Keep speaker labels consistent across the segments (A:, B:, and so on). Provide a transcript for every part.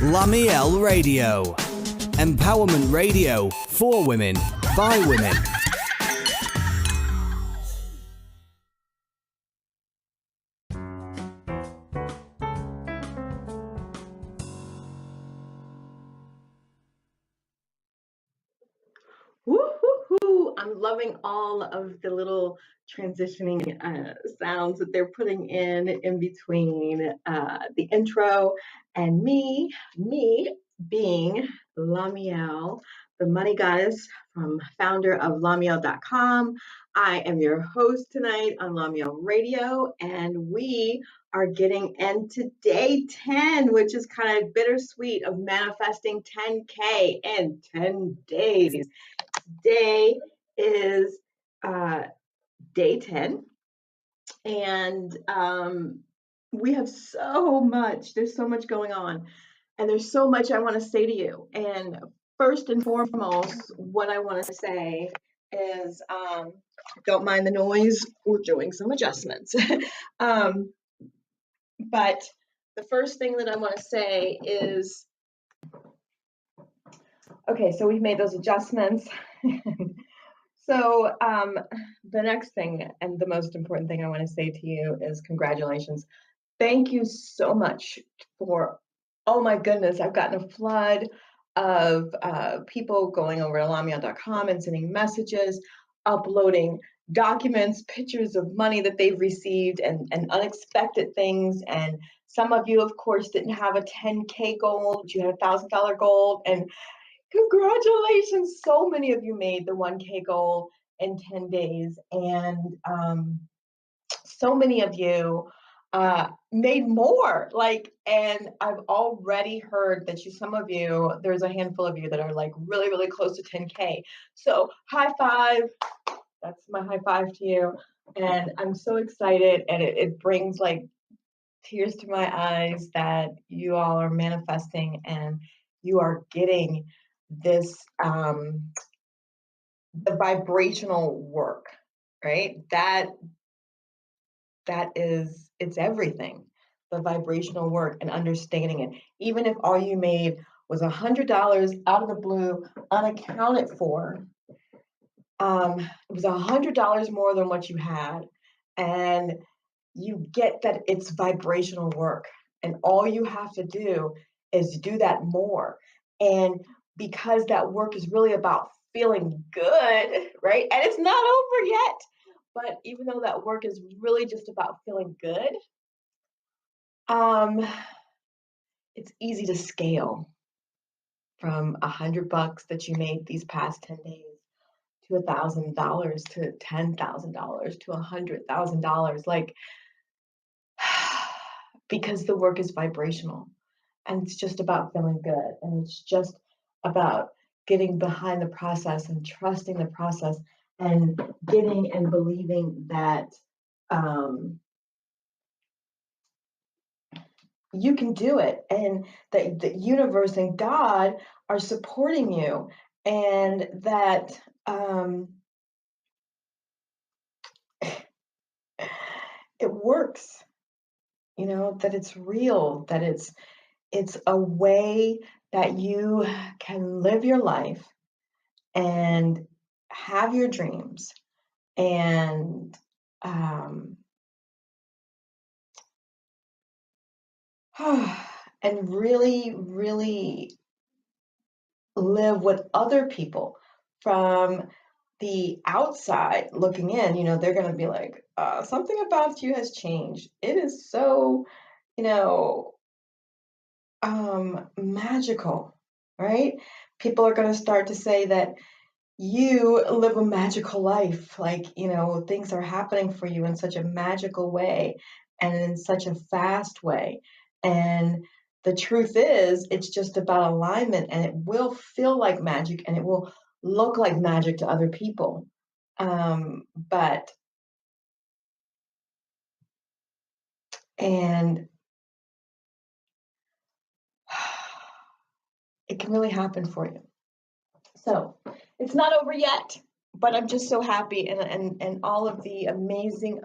A: LaMeel Radio. Empowerment radio for women, by women.
B: Woo-hoo-hoo. I'm loving all of the little transitioning sounds that they're putting in between the intro and me being LaMeel, the money goddess, founder of LaMeel.com. I am your host tonight on LaMeel Radio, and we are getting into day 10, which is kind of bittersweet, of manifesting 10K in 10 days. Today is day 10, and we have there's so much going on, and there's so much I want to say to you. And first and foremost, what I want to say is, don't mind the noise, we're doing some adjustments. But the first thing that I want to say is, okay, so we've made those adjustments. So the next thing, and the most important thing I want to say to you, is congratulations. Thank you so much for, oh my goodness, I've gotten a flood of people going over to LaMeel.com and sending messages, uploading documents, pictures of money that they've received, and unexpected things. And some of you, of course, didn't have a 10K goal, but you had a $1,000 goal. And congratulations, so many of you made the 1K goal in 10 days. And so many of you made more, and I've already heard that some of you, there's a handful of you that are like really, really close to 10K. So high five, that's my high five to you. And I'm so excited, and it brings like tears to my eyes that you all are manifesting and you are getting this, the vibrational work, right? It's everything. The vibrational work and understanding it. Even if all you made was $100 out of the blue, unaccounted for, it was $100 more than what you had, and you get that it's vibrational work, and all you have to do is do that more. And because that work is really about feeling good, right? And it's not over yet, but even though that work is really just about feeling good, it's easy to scale from $100 that you made these past 10 days to $1,000 to $10,000 to $100,000, because the work is vibrational, and it's just about feeling good, and it's just about getting behind the process and trusting the process and getting and believing that you can do it, and that the universe and God are supporting you, and that it works, that it's real, that it's a way that you can live your life and have your dreams and and really, really live what other people from the outside looking in, they're going to be like, something about you has changed. It is so, magical, right? People are going to start to say that you live a magical life, things are happening for you in such a magical way and in such a fast way. And the truth is, it's just about alignment, and it will feel like magic, and it will look like magic to other people. And it can really happen for you. So it's not over yet, but I'm just so happy, and all of the amazing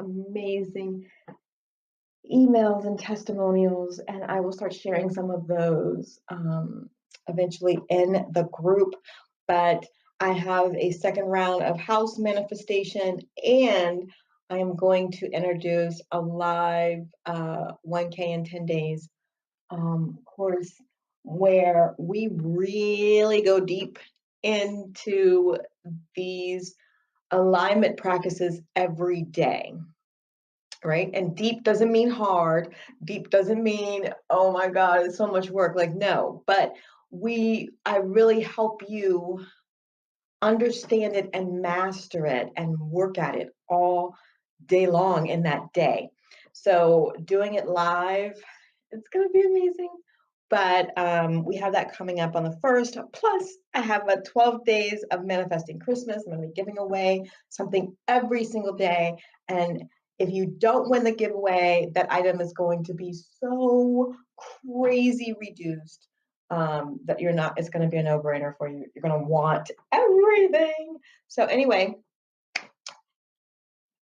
B: emails and testimonials, and I will start sharing some of those eventually in the group. But I have a second round of house manifestation, and I am going to introduce a live 1K in 10 days course where we really go deep into these alignment practices every day, right? And deep doesn't mean hard. Deep doesn't mean, oh my God, it's so much work. Like, no, but I really help you understand it and master it and work at it all day long in that day. So doing it live, it's going to be amazing. But we have that coming up on the 1st. Plus, I have a 12 days of manifesting Christmas. I'm going to be giving away something every single day. And if you don't win the giveaway, that item is going to be so crazy reduced that it's going to be a no-brainer for you. You're going to want everything. So anyway,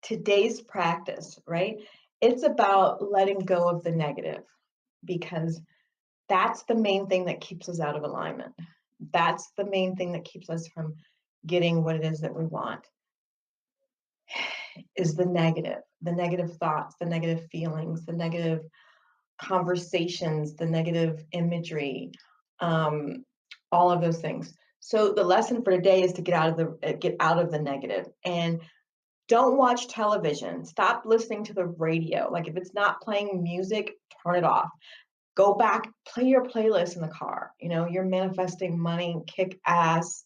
B: today's practice, right? It's about letting go of the negative, because that's the main thing that keeps us out of alignment. That's the main thing that keeps us from getting what it is that we want, is the negative thoughts, the negative feelings, the negative conversations, the negative imagery, all of those things. So the lesson for today is to get out of the negative, and don't watch television. Stop listening to the radio. Like, if it's not playing music, turn it off. Go back, play your playlist in the car. You're manifesting money, kick ass.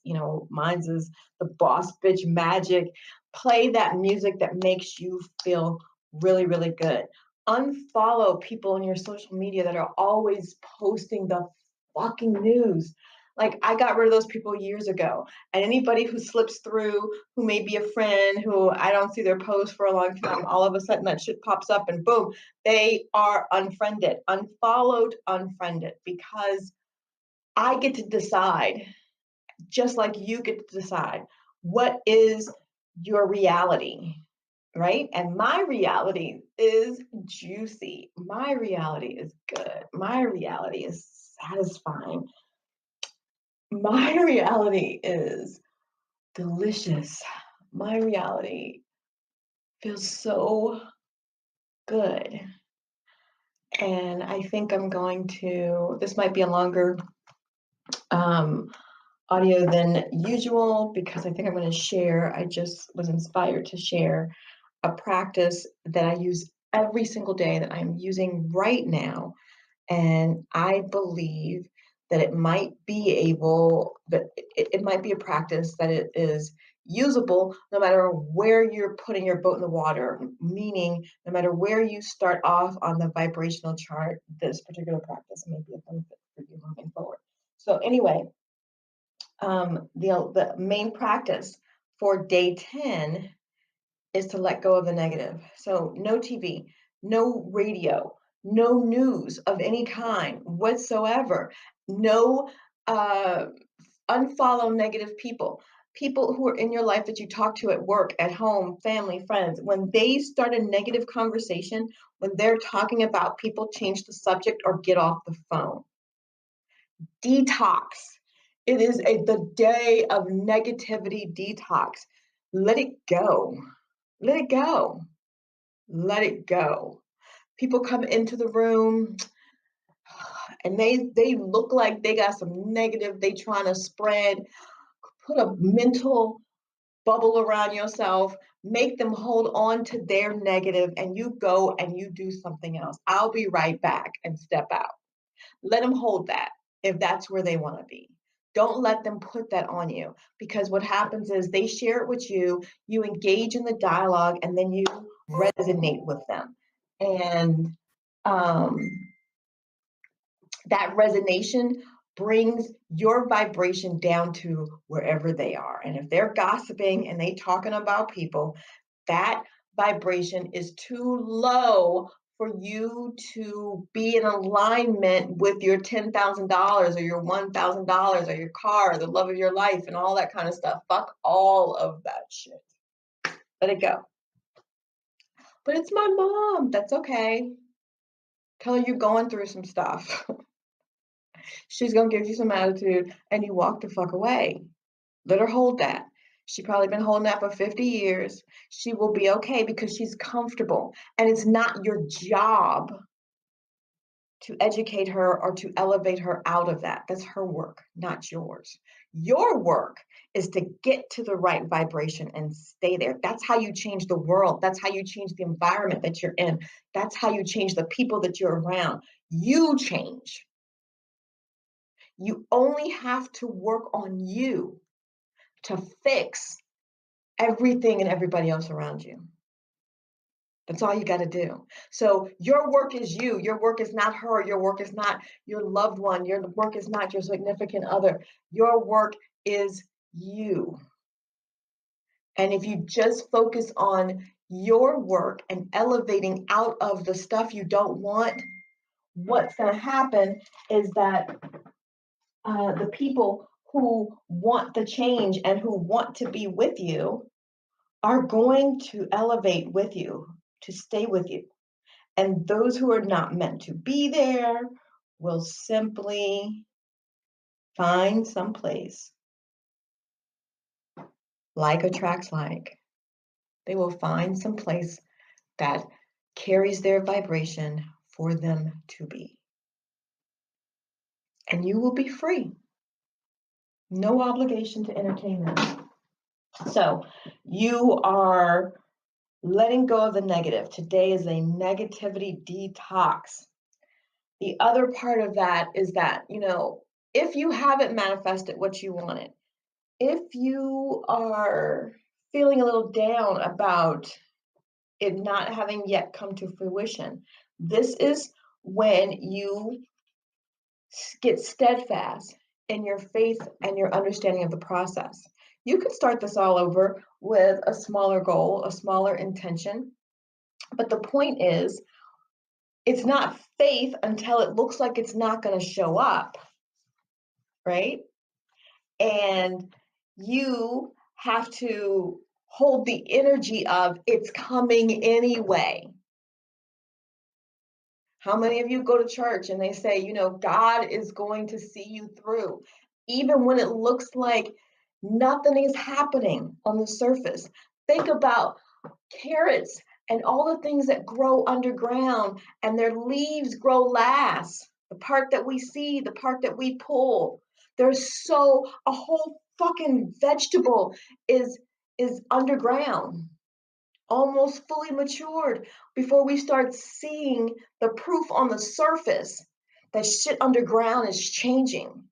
B: Mine's is the Boss Bitch Magic. Play that music that makes you feel really, really good. Unfollow people on your social media that are always posting the fucking news. Like, I got rid of those people years ago. And anybody who slips through, who may be a friend, who I don't see their post for a long time, all of a sudden that shit pops up and boom, they are unfriended, unfollowed, unfriended, because I get to decide, just like you get to decide, what is your reality, right? And my reality is juicy. My reality is good. My reality is satisfying. My reality is delicious. My reality feels so good. And I think this might be a longer audio than usual, because I think I just was inspired to share a practice that I use every single day, that I'm using right now. And I believe that it might be a practice that it is usable no matter where you're putting your boat in the water, meaning no matter where you start off on the vibrational chart, this particular practice may be a benefit for you moving forward. So anyway, the main practice for day 10 is to let go of the negative. So no TV, no radio, no news of any kind whatsoever, no unfollow negative people who are in your life that you talk to at work, at home, family, friends. When they start a negative conversation, when they're talking about people, change the subject or get off the phone. Detox. It is the day of negativity detox. Let it go. Let it go. Let it go. People come into the room and they look like they got some negative they trying to spread. Put a mental bubble around yourself, make them hold on to their negative, and you go and you do something else. I'll be right back, and step out. Let them hold that if that's where they want to be. Don't let them put that on you, because what happens is they share it with you, you engage in the dialogue, and then you resonate with them. And that resonation brings your vibration down to wherever they are. And if they're gossiping and they talking about people, that vibration is too low for you to be in alignment with your $10,000 or your $1,000 or your car, or the love of your life, and all that kind of stuff. Fuck all of that shit. Let it go. But it's my mom. That's okay. Tell her you're going through some stuff. She's going to give you some attitude and you walk the fuck away. Let her hold that. She's probably been holding that for 50 years. She will be okay because she's comfortable. And it's not your job to educate her or to elevate her out of that. That's her work, not yours. Your work is to get to the right vibration and stay there. That's how you change the world. That's how you change the environment that you're in. That's how you change the people that you're around. You change. You only have to work on you to fix everything and everybody else around you. That's all you got to do. So your work is you. Your work is not her. Your work is not your loved one. Your work is not your significant other. Your work is you. And if you just focus on your work and elevating out of the stuff you don't want, what's going to happen is that the people who want the change and who want to be with you are going to elevate with you, to stay with you. And those who are not meant to be there will simply find some place. Like attracts like. They will find some place that carries their vibration for them to be. And you will be free. No obligation to entertain them. So you are letting go of the negative. Today is a negativity detox. The other part of that is that, if you haven't manifested what you wanted, if you are feeling a little down about it not having yet come to fruition, this is when you get steadfast in your faith and your understanding of the process. You can start this all over with a smaller goal, a smaller intention. But the point is, it's not faith until it looks like it's not going to show up, right? And you have to hold the energy of it's coming anyway. How many of you go to church and they say, God is going to see you through, even when it looks like nothing is happening on the surface? Think about carrots and all the things that grow underground, and their leaves grow last. The part that we see, the part that we pull. A whole fucking vegetable is underground, almost fully matured before we start seeing the proof on the surface that shit underground is changing.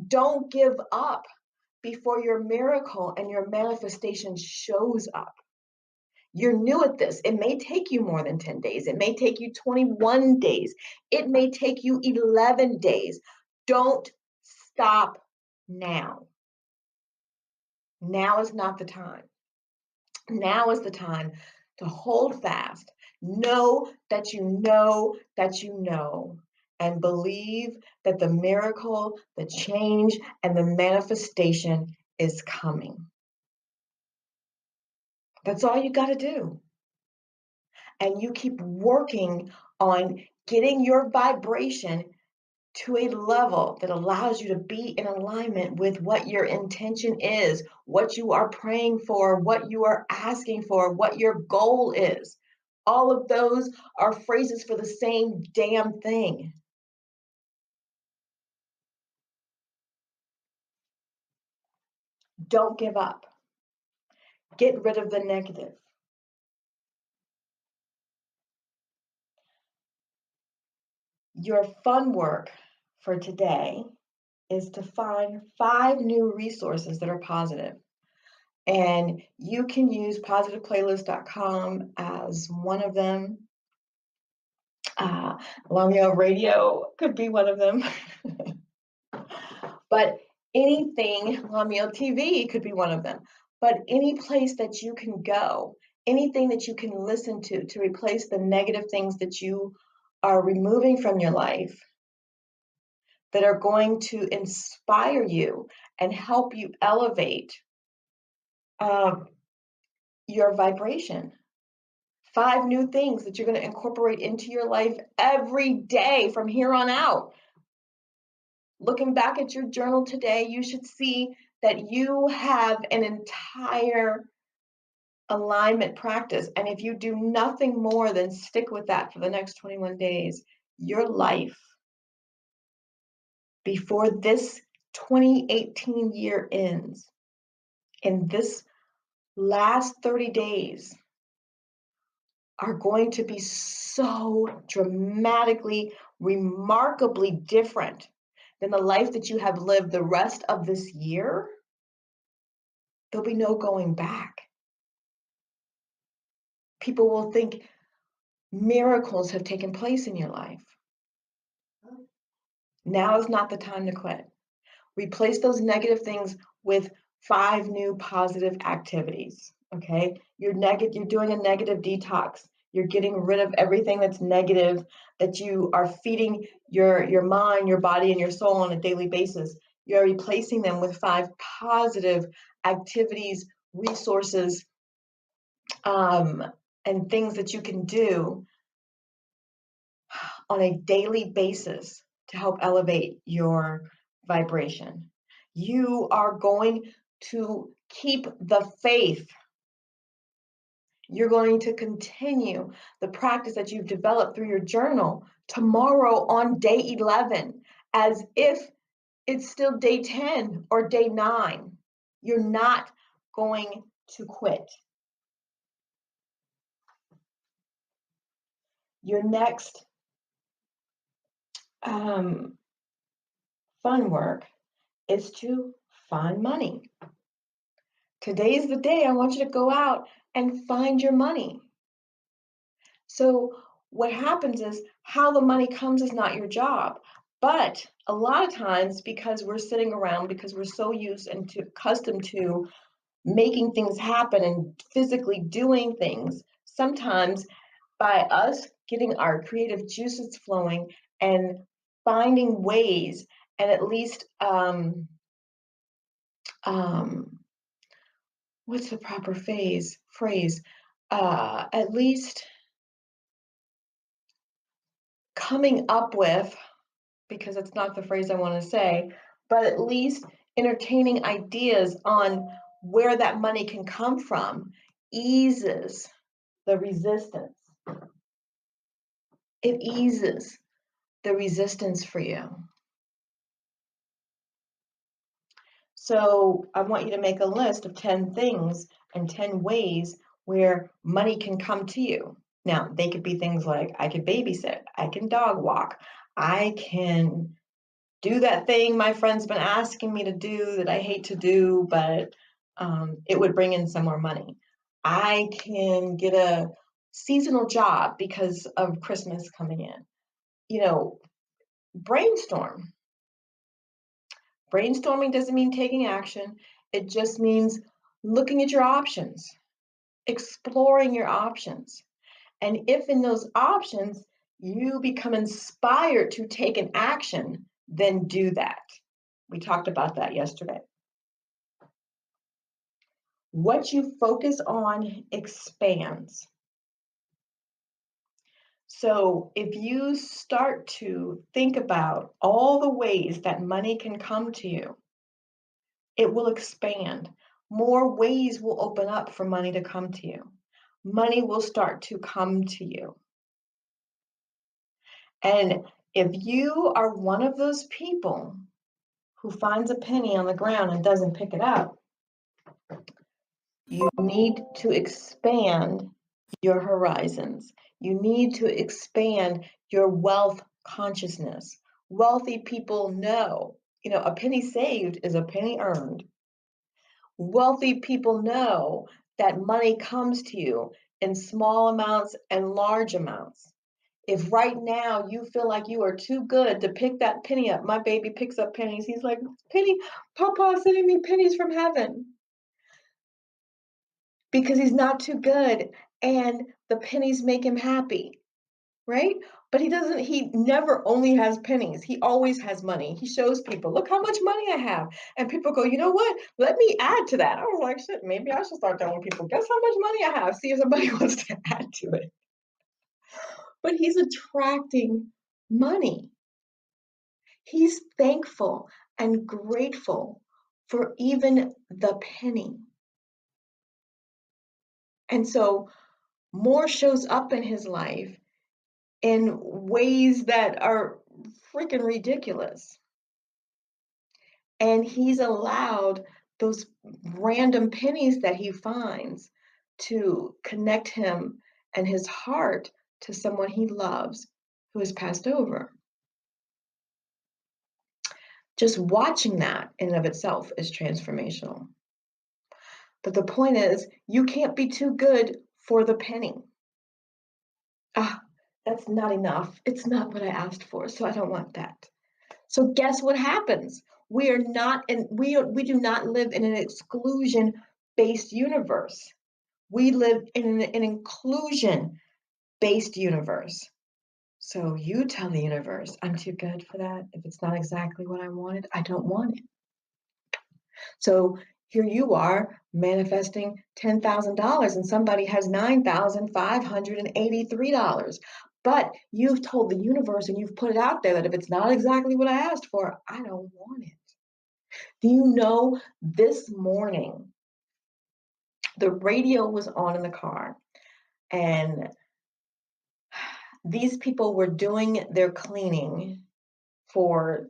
B: Don't give up before your miracle and your manifestation shows up. You're new at this. It may take you more than 10 days. It may take you 21 days. It may take you 11 days. Don't stop now. Now is not the time. Now is the time to hold fast. Know that you know that you know, and believe that the miracle, the change, and the manifestation is coming. That's all you got to do. And you keep working on getting your vibration to a level that allows you to be in alignment with what your intention is, what you are praying for, what you are asking for, what your goal is. All of those are phrases for the same damn thing. Don't give up. Get rid of the negative. Your fun work for today is to find 5 new resources that are positive. And you can use positiveplaylist.com as one of them. LaMeel Radio could be one of them. But anything, LaMeel TV could be one of them. But any place that you can go anything that you can listen to replace the negative things that you are removing from your life that are going to inspire you and help you elevate um, your vibration. 5 new things that you're going to incorporate into your life every day from here on out. Looking back at your journal today, you should see that you have an entire alignment practice. And if you do nothing more than stick with that for the next 21 days, your life before this 2018 year ends, in this last 30 days, are going to be so dramatically, remarkably different than the life that you have lived the rest of this year. There'll be no going back. People will think miracles have taken place in your life. Now is not the time to quit. Replace those negative things with 5 new positive activities. Okay, you're doing a negative detox. You're getting rid of everything that's negative that you are feeding your mind, your body, and your soul on a daily basis. You're replacing them with 5 positive activities, resources, and things that you can do on a daily basis to help elevate your vibration. You are going to keep the faith. You're going to continue the practice that you've developed through your journal tomorrow on day 11 as if it's still day 10 or day 9. You're not going to quit. Your next fun work is to find money. Today's the day I want you to go out and find your money. So what happens is how the money comes is not your job. But a lot of times, because we're sitting around, because we're so used and accustomed to making things happen and physically doing things, sometimes by us getting our creative juices flowing and finding ways and at least what's the proper phrase? At least coming up with, because it's not the phrase I want to say, but at least entertaining ideas on where that money can come from eases the resistance. It eases the resistance for you. So I want you to make a list of 10 things and 10 ways where money can come to you. Now, they could be things like I could babysit, I can dog walk, I can do that thing my friend's been asking me to do that I hate to do, but it would bring in some more money. I can get a seasonal job because of Christmas coming in. You know, brainstorm. Brainstorming doesn't mean taking action. It just means looking at your options, exploring your options. And if in those options you become inspired to take an action, then do that. We talked about that yesterday. What you focus on expands. So if you start to think about all the ways that money can come to you, it will expand. More ways will open up for money to come to you. Money will start to come to you. And if you are one of those people who finds a penny on the ground and doesn't pick it up, you need to expand your horizons. You need to expand your wealth consciousness. Wealthy people know, a penny saved is a penny earned. Wealthy people know that money comes to you in small amounts and large amounts. If right now you feel like you are too good to pick that penny up, my baby picks up pennies. He's like, Penny, Papa sending me pennies from heaven. because he's not too good and the pennies make him happy, right? But he never only has pennies. He always has money. He shows people, look how much money I have. And people go, you know what? Let me add to that. I was like, shit, maybe I should start telling people, guess how much money I have? See if somebody wants to add to it. But he's attracting money. He's thankful and grateful for even the penny. And so more shows up in his life in ways that are freaking ridiculous. And he's allowed those random pennies that he finds to connect him and his heart to someone he loves who has passed over. Just watching that in and of itself is transformational. But the point is, you can't be too good for the penny. Ah, that's not enough. It's not what I asked for, so I don't want that. So guess what happens? We do not live in an exclusion-based universe. We live in an inclusion-based universe. So you tell the universe, I'm too good for that. If it's not exactly what I wanted, I don't want it. So here you are manifesting $10,000 and somebody has $9,583. But you've told the universe and you've put it out there that if it's not exactly what I asked for, I don't want it. Do you know this morning, the radio was on in the car and these people were doing their cleaning for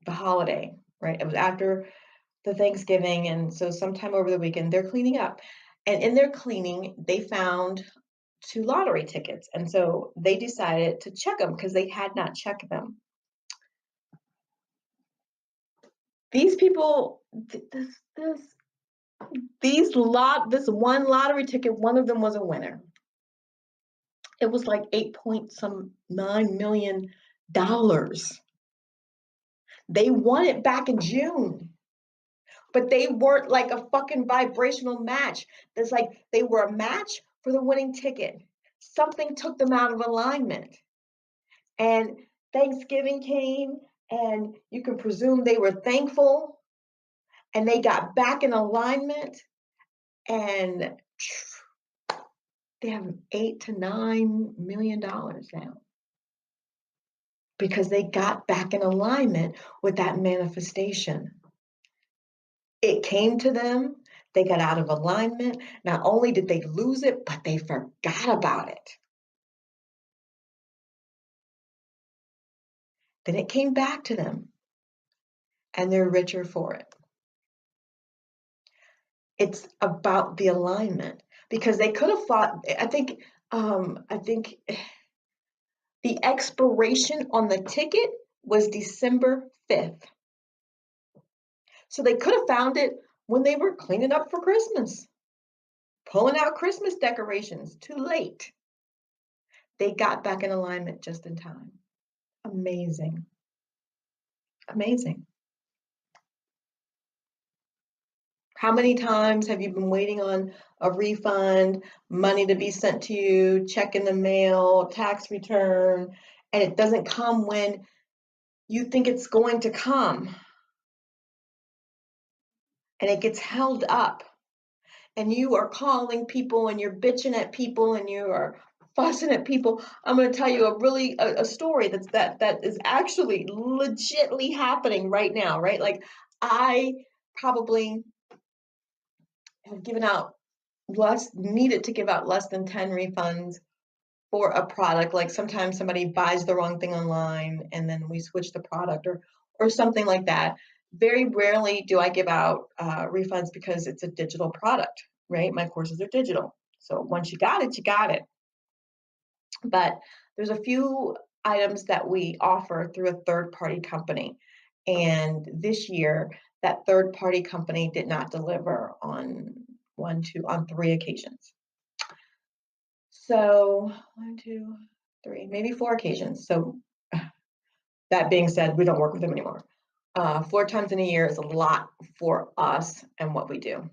B: the holiday, right? It was after the Thanksgiving, and so sometime over the weekend, they're cleaning up. And in their cleaning, they found 2 lottery tickets, and so they decided to check them because they had not checked them. These people, this one lottery ticket, one of them was a winner. It was like 8.9 million dollars. They won it back in June. But they weren't like a fucking vibrational match. There's like they were a match for the winning ticket. Something took them out of alignment. And Thanksgiving came, and you can presume they were thankful, and they got back in alignment, and they have $8 to $9 million now because they got back in alignment with that manifestation. It came to them, they got out of alignment. Not only did they lose it, but they forgot about it. Then it came back to them, and they're richer for it. It's about the alignment because they could have thought, I think the expiration on the ticket was December 5th. So they could have found it when they were cleaning up for Christmas, pulling out Christmas decorations. Too late. They got back in alignment just in time. Amazing. Amazing. How many times have you been waiting on a refund, money to be sent to you, check in the mail, tax return, and it doesn't come when you think it's going to come? And it gets held up. And you are calling people and you're bitching at people and you are fussing at people. I'm going to tell you a story that is actually legitly happening right now, right? Like I probably have given out needed to give out less than 10 refunds for a product. Like sometimes somebody buys the wrong thing online and then we switch the product or something like that. Very rarely do I give out refunds because it's a digital product, right? My courses are digital. So once you got it, you got it. But there's a few items that we offer through a third-party company. And this year, that third-party company did not deliver on 3 occasions. So 1, 2, 3, maybe 4 occasions. So that being said, we don't work with them anymore. 4 times in a year is a lot for us and what we do.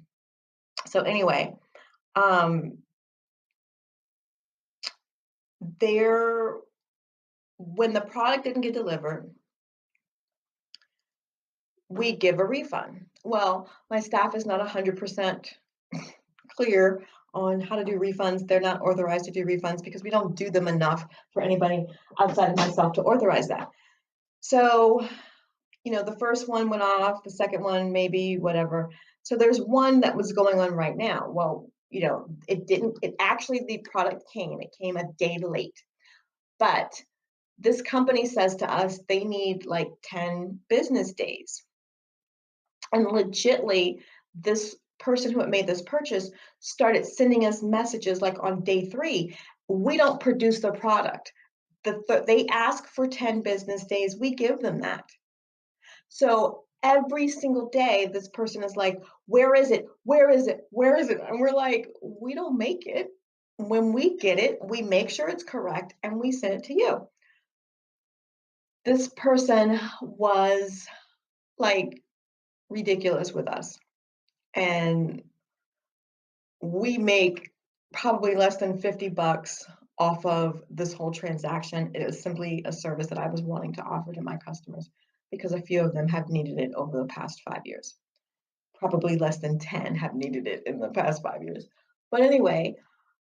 B: So anyway, Um, there, when the product didn't get delivered, we give a refund. Well, my staff is not 100% clear on how to do refunds. They're not authorized to do refunds because we don't do them enough for anybody outside of myself to authorize that. So, the first one went off, the second one, maybe, whatever. So there's one that was going on right now. Well, it actually, the product it came a day late. But this company says to us they need like 10 business days. And legitly, this person who had made this purchase started sending us messages like on day 3. We don't produce their product. They ask for 10 business days. We give them that. So every single day, this person is like, where is it? Where is it? Where is it? And we're like, we don't make it. When we get it, we make sure it's correct and we send it to you. This person was like ridiculous with us. And we make probably less than $50 off of this whole transaction. It is simply a service that I was wanting to offer to my customers because a few of them have needed it over the past 5 years. Probably less than 10 have needed it in the past 5 years. But anyway,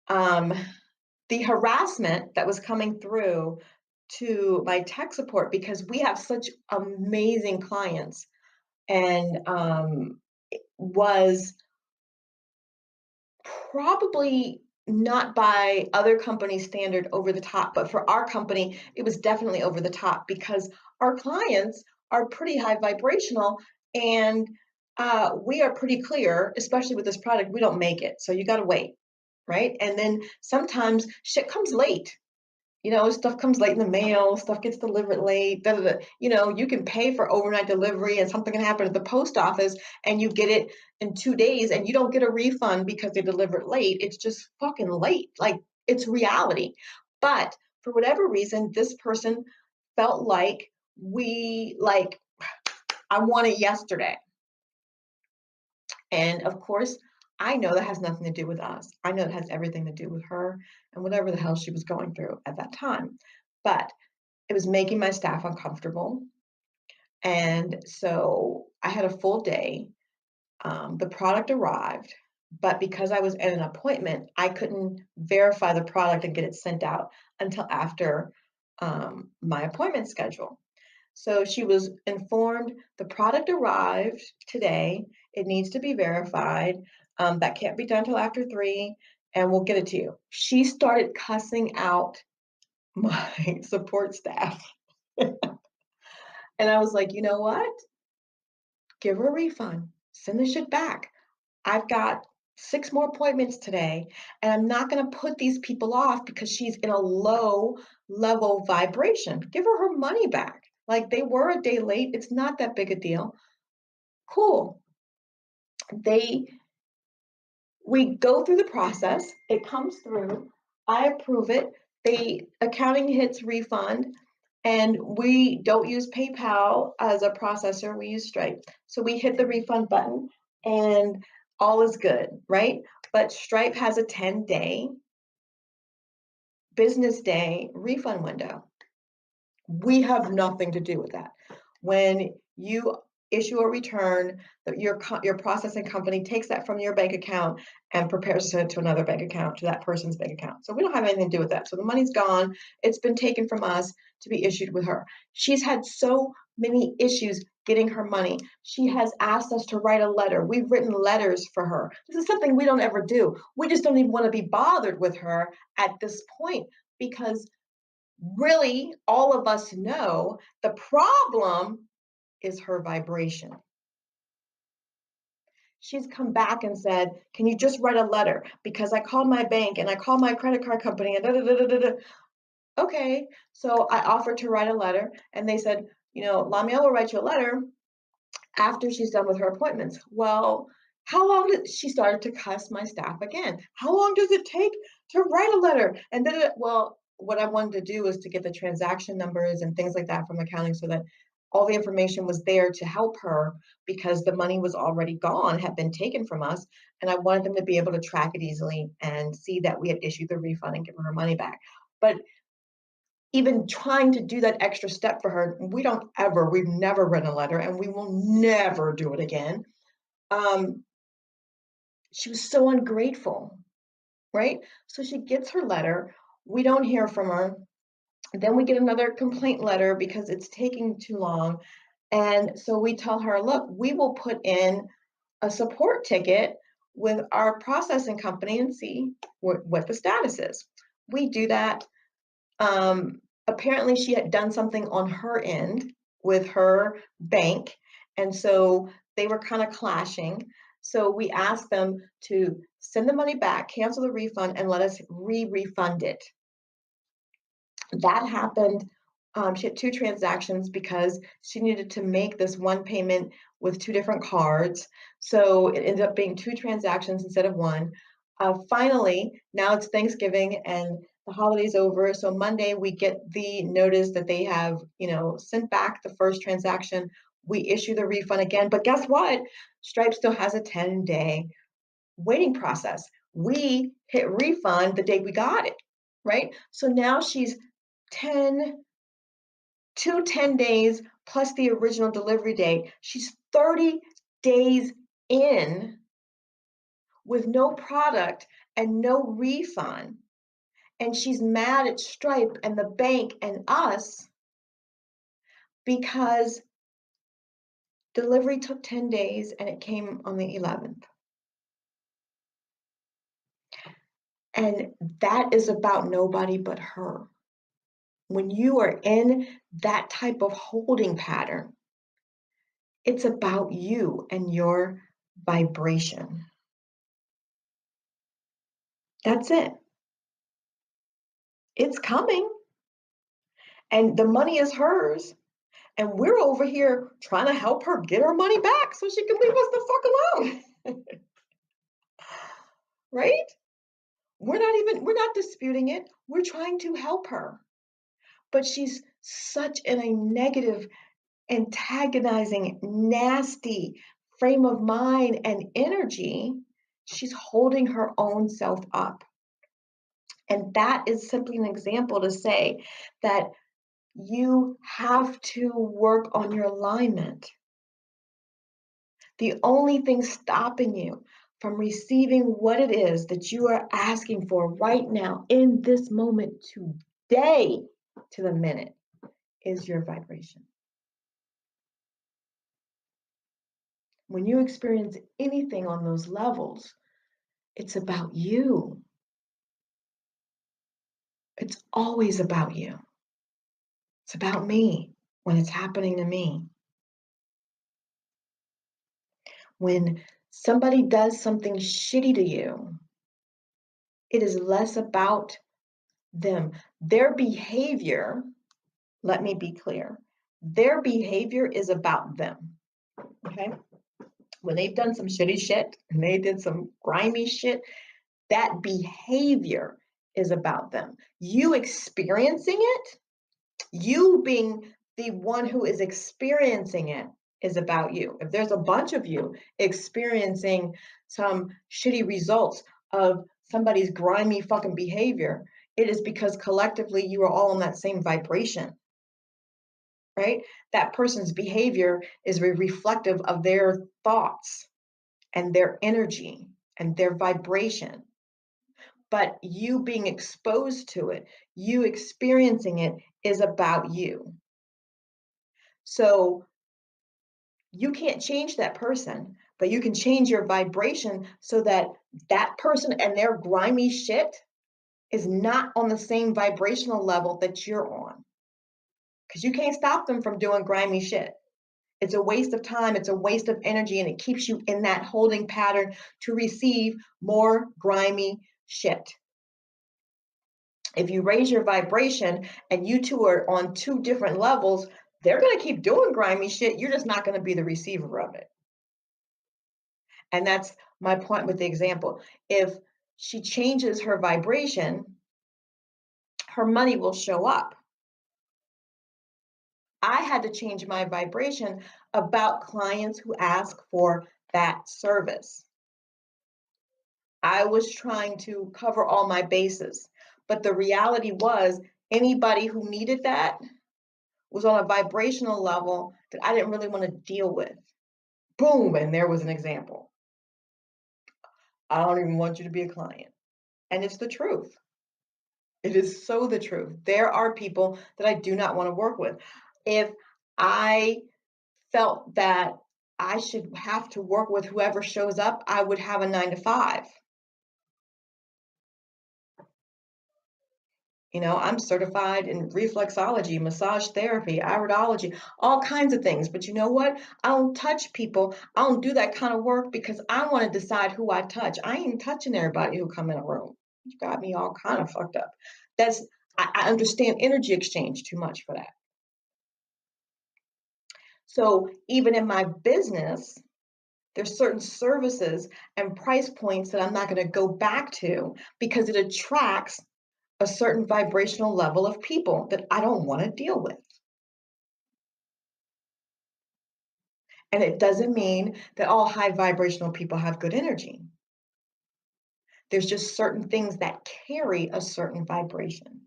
B: the harassment that was coming through to my tech support, because we have such amazing clients, and was probably not by other companies' standard over the top, but for our company, it was definitely over the top because our clients are pretty high vibrational, and we are pretty clear, especially with this product, we don't make it. So you got to wait, right? And then sometimes shit comes late. Stuff comes late in the mail, stuff gets delivered late, da, da, da. You can pay for overnight delivery and something can happen at the post office and you get it in 2 days and you don't get a refund because they delivered late. It's just fucking late. Like, it's reality. But for whatever reason, this person felt like I want it yesterday. And of course, I know that has nothing to do with us. I know it has everything to do with her and whatever the hell she was going through at that time. But it was making my staff uncomfortable. And so I had a full day. The product arrived, but because I was at an appointment, I couldn't verify the product and get it sent out until after my appointment schedule. So she was informed the product arrived today. It needs to be verified. That can't be done till after 3, and we'll get it to you. She started cussing out my support staff. And I was like, you know what? Give her a refund. Send the shit back. I've got 6 more appointments today, and I'm not going to put these people off because she's in a low level vibration. Give her her money back. Like, they were a day late. It's not that big a deal. Cool. We go through the process. It comes through. I approve it. The accounting hits refund, and we don't use PayPal as a processor. We use Stripe. So we hit the refund button, and all is good, right? But Stripe has a 10-day business day refund window. We have nothing to do with that. When you issue a return, your processing company takes that from your bank account and prepares to send it to another bank account, to that person's bank account. So we don't have anything to do with that. So the money's gone. It's been taken from us to be issued with her. She's had so many issues getting her money. She has asked us to write a letter. We've written letters for her. This is something we don't ever do. We just don't even want to be bothered with her at this point because really, all of us know the problem is her vibration. She's come back and said, can you just write a letter? Because I called my bank and I called my credit card company and da, da, da, da, da, da. Okay, so I offered to write a letter and they said, LaMeel will write you a letter after she's done with her appointments. Well, how long did she started to cuss my staff again? How long does it take to write a letter? And then, well, what I wanted to do was to get the transaction numbers and things like that from accounting so that all the information was there to help her because the money was already gone, had been taken from us. And I wanted them to be able to track it easily and see that we had issued the refund and given her money back. But even trying to do that extra step for her, we've never written a letter and we will never do it again. She was so ungrateful, right? So she gets her letter. We don't hear from her. Then we get another complaint letter because it's taking too long. And so we tell her, look, we will put in a support ticket with our processing company and see what the status is. We do that. Apparently, she had done something on her end with her bank. And so they were kind of clashing. So we asked them to send the money back, cancel the refund, and let us refund it. That happened. She had two transactions because she needed to make this one payment with two different cards. So it ended up being two transactions instead of one. Finally, now it's Thanksgiving and the holiday's over. So Monday we get the notice that they have, sent back the first transaction. We issue the refund again. But guess what? Stripe still has a 10-day waiting process. We hit refund the day we got it, right? So now she's 10 days plus the original delivery date. She's 30 days in with no product and no refund. And she's mad at Stripe and the bank and us because delivery took 10 days and it came on the 11th. And that is about nobody but her. When you are in that type of holding pattern, it's about you and your vibration. That's it. It's coming. And the money is hers. And we're over here trying to help her get her money back so she can leave us the fuck alone. Right? We're not disputing it. We're trying to help her. But she's such in a negative, antagonizing, nasty frame of mind and energy. She's holding her own self up. And that is simply an example to say that you have to work on your alignment. The only thing stopping you from receiving what it is that you are asking for right now, in this moment, today, to the minute, is your vibration. When you experience anything on those levels, it's about you. It's always about you. It's about me when it's happening to me. When somebody does something shitty to you, it is less about them. Their behavior, let me be clear, their behavior is about them. Okay? When they've done some shitty shit and they did some grimy shit, that behavior is about them. You experiencing it, you being the one who is experiencing it, is about you. If there's a bunch of you experiencing some shitty results of somebody's grimy fucking behavior, it is because collectively you are all on that same vibration, right? That person's behavior is reflective of their thoughts and their energy and their vibration. But you being exposed to it, you experiencing it, is about you. So you can't change that person, but you can change your vibration so that that person and their grimy shit is not on the same vibrational level that you're on. Because you can't stop them from doing grimy shit. It's a waste of time, it's a waste of energy, and it keeps you in that holding pattern to receive more grimy shit. If you raise your vibration and you two are on two different levels, they're going to keep doing grimy shit. You're just not going to be the receiver of it. And that's my point with the example. If she changes her vibration, her money will show up. I had to change my vibration about clients who ask for that service. I was trying to cover all my bases, but the reality was anybody who needed that was on a vibrational level that I didn't really want to deal with. Boom, and there was an example. I don't even want you to be a client. And it's the truth. It is so the truth. There are people that I do not want to work with. If I felt that I should have to work with whoever shows up, I would have a 9 to 5. You know, I'm certified in reflexology, massage therapy, iridology, all kinds of things. But you know what? I don't touch people. I don't do that kind of work because I want to decide who I touch. I ain't touching everybody who come in a room. You got me all kind of fucked up. That's I understand energy exchange too much for that. So even in my business, there's certain services and price points that I'm not going to go back to because it attracts a certain vibrational level of people that I don't want to deal with. And it doesn't mean that all high vibrational people have good energy. There's just certain things that carry a certain vibration.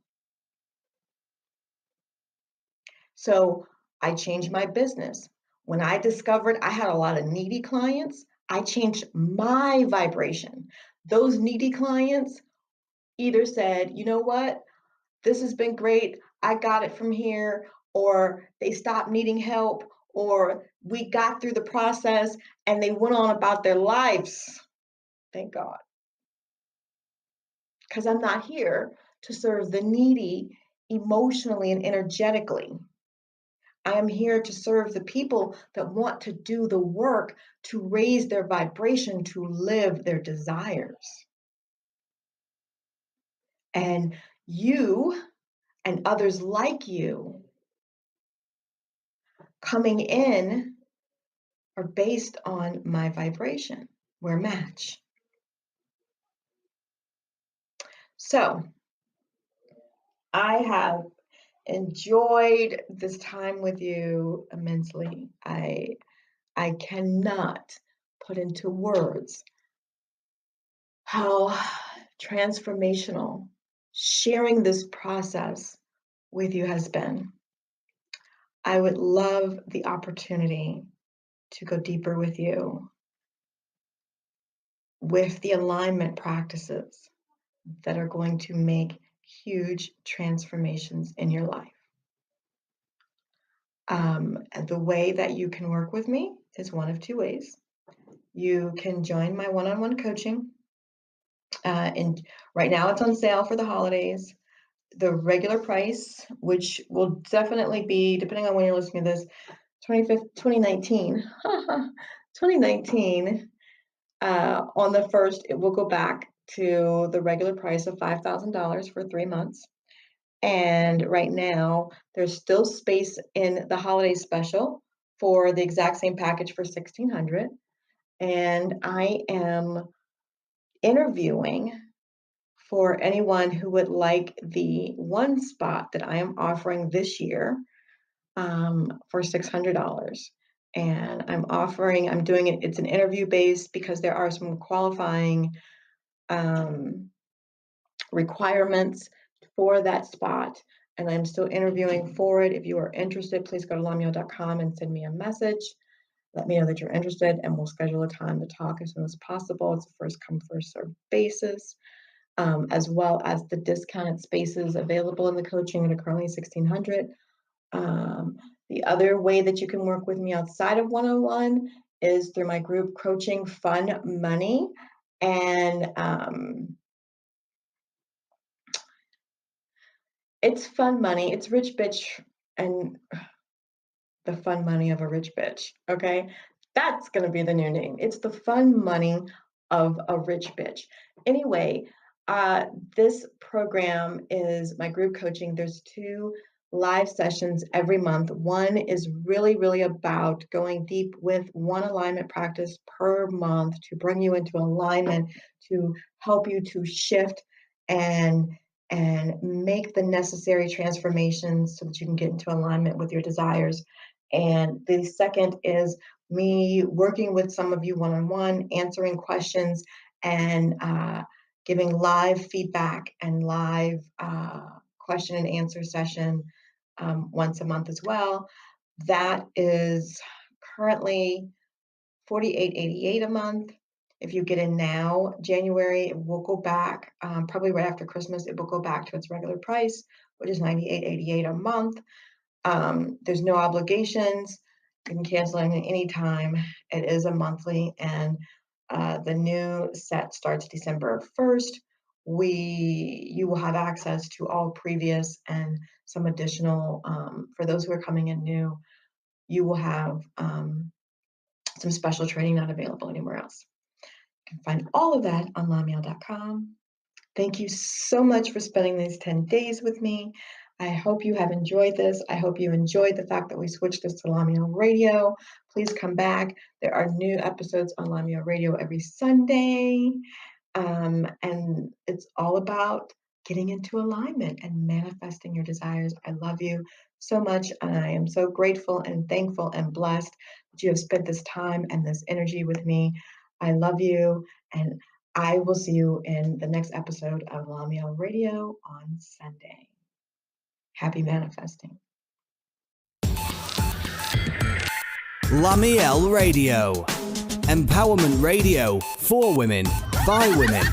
B: So I changed my business. When I discovered I had a lot of needy clients, I changed my vibration. Those needy clients either said, you know what, this has been great. I got it from here, or they stopped needing help, or we got through the process and they went on about their lives. Thank God. Because I'm not here to serve the needy emotionally and energetically. I am here to serve the people that want to do the work to raise their vibration, to live their desires. And you and others like you coming in are based on my vibration. We're a match. So I have enjoyed this time with you immensely. I cannot put into words how transformational sharing this process with you has been. I would love the opportunity to go deeper with you with the alignment practices that are going to make huge transformations in your life. The way that you can work with me is one of two ways. You can join my one-on-one coaching. And right now it's on sale for the holidays. The regular price, which will definitely be, depending on when you're listening to this, 2019, 2019, on the 1st, it will go back to the regular price of $5,000 for 3 months. And right now, there's still space in the holiday special for the exact same package for $1,600. And I am interviewing for anyone who would like the one spot that I am offering this year for $600. And I'm doing it, it's an interview based because there are some qualifying requirements for that spot. And I'm still interviewing for it. If you are interested, please go to LaMeel.com and send me a message. Let me know that you're interested and we'll schedule a time to talk as soon as possible. It's a first come, first served basis, as well as the discounted spaces available in the coaching that are currently $1,600. The other way that you can work with me outside of one-on-one is through my group coaching Fun Money. And it's fun money. It's rich bitch and the fun money of a rich bitch. Okay. That's going to be the new name. It's the fun money of a rich bitch. Anyway, this program is my group coaching. There's 2 live sessions every month. One is really about going deep with one alignment practice per month to bring you into alignment, to help you to shift and and make the necessary transformations so that you can get into alignment with your desires. And the second is me working with some of you one-on-one, answering questions, and giving live feedback and live question and answer session once a month as well. That is currently $48.88 a month. If you get in now, January, it will go back, probably right after Christmas, it will go back to its regular price, which is $98.88 a month. There's no obligations. You can cancel at any time. It is a monthly, and the new set starts December 1st. You will have access to all previous and some additional, for those who are coming in new, you will have some special training not available anywhere else. You can find all of that on LaMeel.com. Thank you so much for spending these 10 days with me. I hope you have enjoyed this. I hope you enjoyed the fact that we switched this to LaMeel Radio. Please come back. There are new episodes on LaMeel Radio every Sunday. And it's all about getting into alignment and manifesting your desires. I love you so much, and I am so grateful and thankful and blessed that you have spent this time and this energy with me. I love you, and I will see you in the next episode of LaMeel Radio on Sunday. Happy manifesting.
A: LaMeel Radio. Empowerment radio for women, by women.